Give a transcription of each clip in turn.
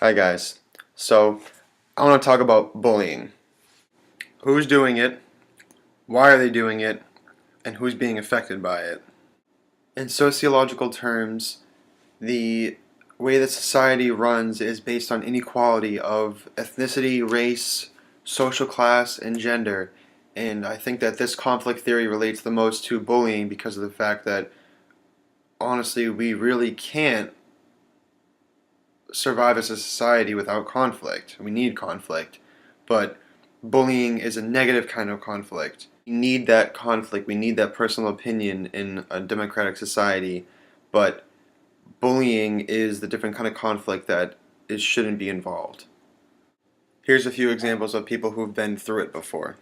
Hi guys. So I want to talk about bullying. Who's doing it? Why are they doing it? And who's being affected by it? In sociological terms, the way that society runs is based on inequality of ethnicity, race, social class, and gender. And I think that this conflict theory relates the most to bullying because of the fact that honestly we really can't survive as a society without conflict. We need conflict. But bullying is a negative kind of conflict. We need that conflict. We need that personal opinion in a democratic society. But bullying is the different kind of conflict that it shouldn't be involved. Here's a few examples of people who've been through it before.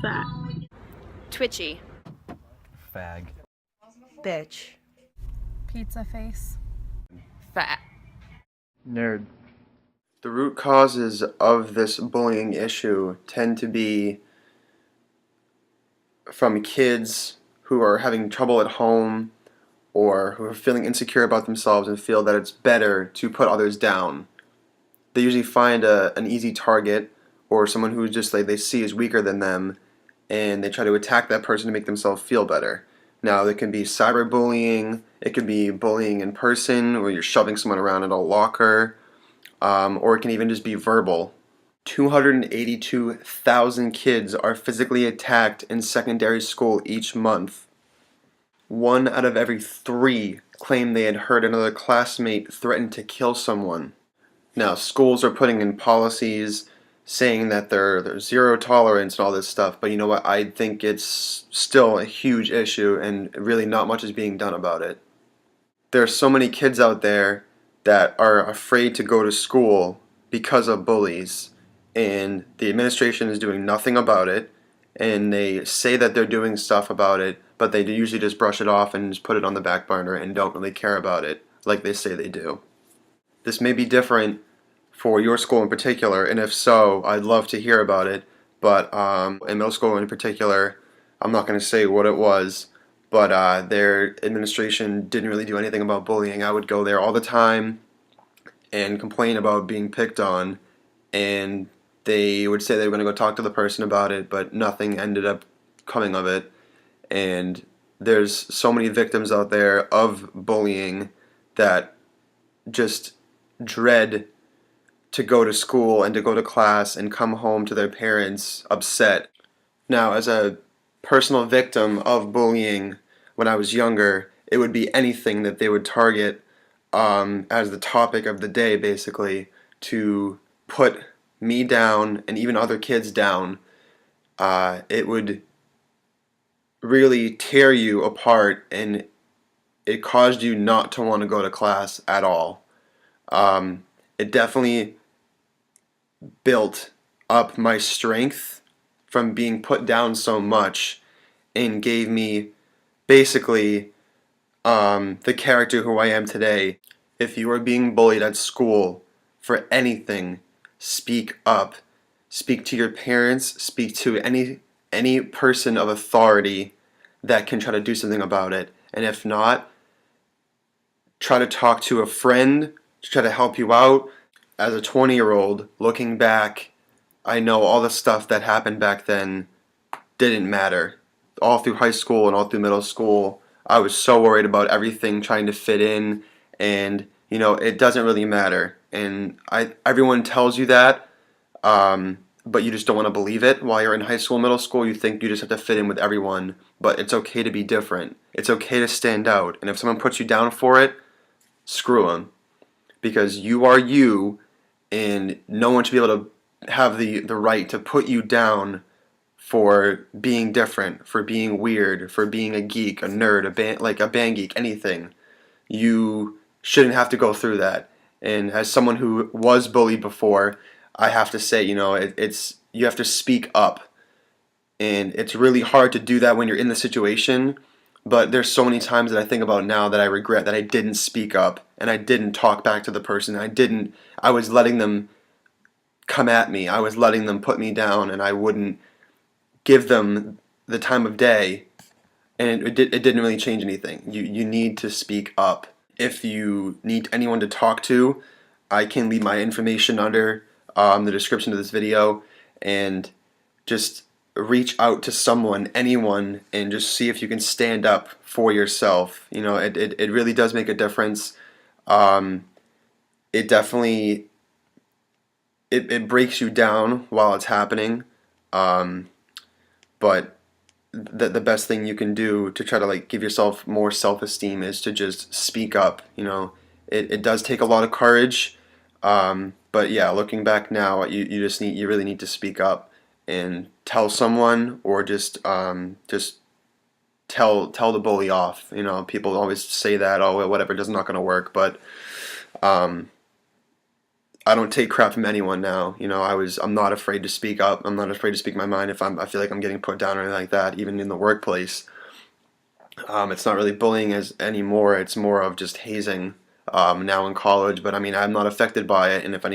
Fat. Twitchy. Fag. Bitch. Pizza face. Fat. Nerd. The root causes of this bullying issue tend to be from kids who are having trouble at home or who are feeling insecure about themselves and feel that it's better to put others down. They usually find an easy target or someone who just like they see is weaker than them, and they try to attack that person to make themselves feel better. Now, there can be cyberbullying, it could be bullying in person where you're shoving someone around in a locker, or it can even just be verbal. 282,000 kids are physically attacked in secondary school each month. 1 out of every 3 claim they had heard another classmate threaten to kill someone. Now, schools are putting in policies saying that there's zero tolerance and all this stuff, but you know what? I think it's still a huge issue and really not much is being done about it. There are so many kids out there that are afraid to go to school because of bullies, and the administration is doing nothing about it, and they say that they're doing stuff about it, but they usually just brush it off and just put it on the back burner and don't really care about it like they say they do. This may be different for your school in particular, and if so, I'd love to hear about it. But in middle school in particular, I'm not going to say what it was, but their administration didn't really do anything about bullying. I would go there all the time and complain about being picked on, and they would say they were going to go talk to the person about it, but nothing ended up coming of it. And there's so many victims out there of bullying that just dread to go to school and to go to class and come home to their parents upset. Now, as a personal victim of bullying when I was younger, it would be anything that they would target as the topic of the day, basically, to put me down and even other kids down. It would really tear you apart, and it caused you not to want to go to class at all. It definitely built up my strength from being put down so much and gave me basically the character who I am today. If you are being bullied at school for anything, speak up. Speak to your parents, speak to any person of authority that can try to do something about it. And if not, try to talk to a friend to try to help you out. As a 20-year-old, looking back, I know all the stuff that happened back then didn't matter. All through high school and all through middle school, I was so worried about everything trying to fit in, and it doesn't really matter. And everyone tells you that, but you just don't want to believe it. While you're in high school, middle school, you think you just have to fit in with everyone, but it's okay to be different. It's okay to stand out, and if someone puts you down for it, screw them, because you are you, and no one should be able to have the right to put you down for being different, for being weird, for being a geek, a nerd, a band geek, anything. You shouldn't have to go through that. And as someone who was bullied before, I have to say, it's you have to speak up, and it's really hard to do that when you're in the situation. But there's so many times that I think about now that I regret that I didn't speak up and I didn't talk back to the person. I was letting them come at me. I was letting them put me down, and I wouldn't give them the time of day, and it didn't really change anything. You need to speak up. If you need anyone to talk to, I can leave my information under the description of this video, and just reach out to someone, anyone, and just see if you can stand up for yourself. You know, it really does make a difference. It definitely it breaks you down while it's happening, but the best thing you can do to try to like give yourself more self-esteem is to just speak up. You know, it does take a lot of courage, but yeah, looking back now, you really need to speak up and tell someone, or just tell the bully off. You know, people always say that, oh well, whatever, it's not going to work, but I don't take crap from anyone now. You know, I'm not afraid to speak up. I'm not afraid to speak my mind if I feel like I'm getting put down or anything like that, even in the workplace. It's not really bullying anymore. It's more of just hazing now in college. But I mean, I'm not affected by it. And if I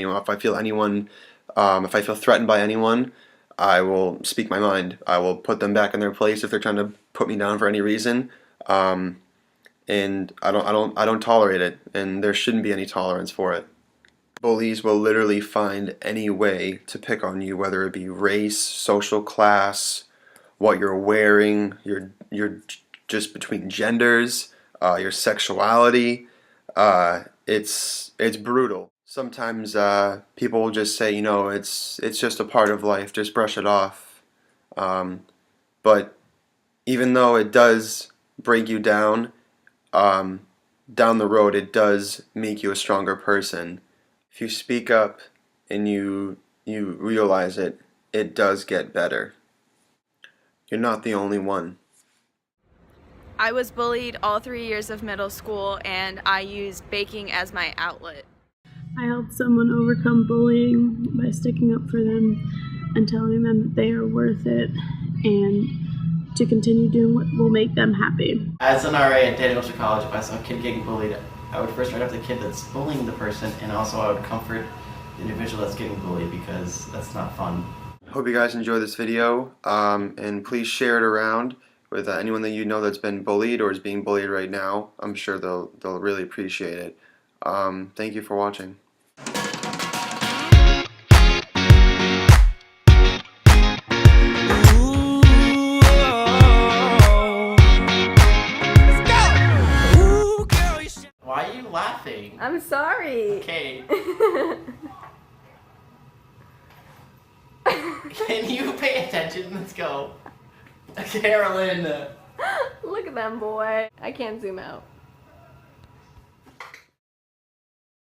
feel threatened by anyone, I will speak my mind. I will put them back in their place if they're trying to put me down for any reason. And I don't tolerate it. And there shouldn't be any tolerance for it. Bullies will literally find any way to pick on you, whether it be race, social class, what you're wearing, your just between genders, your sexuality. It's brutal. Sometimes people will just say, you know, it's just a part of life. Just brush it off. But even though it does break you down, down the road, it does make you a stronger person. If you speak up and you realize it, it does get better. You're not the only one. I was bullied all 3 years of middle school, and I used baking as my outlet. I helped someone overcome bullying by sticking up for them and telling them that they are worth it and to continue doing what will make them happy. As an RA at Daniel College, if I saw a kid getting bullied, I would first write up the kid that's bullying the person, and also I would comfort the individual that's getting bullied, because that's not fun. Hope you guys enjoy this video, and please share it around with anyone that you know that's been bullied or is being bullied right now. I'm sure they'll really appreciate it. Thank you for watching. Why are you laughing? I'm sorry. Okay. Can you pay attention? Let's go. Carolyn. Look at them, boy. I can't zoom out.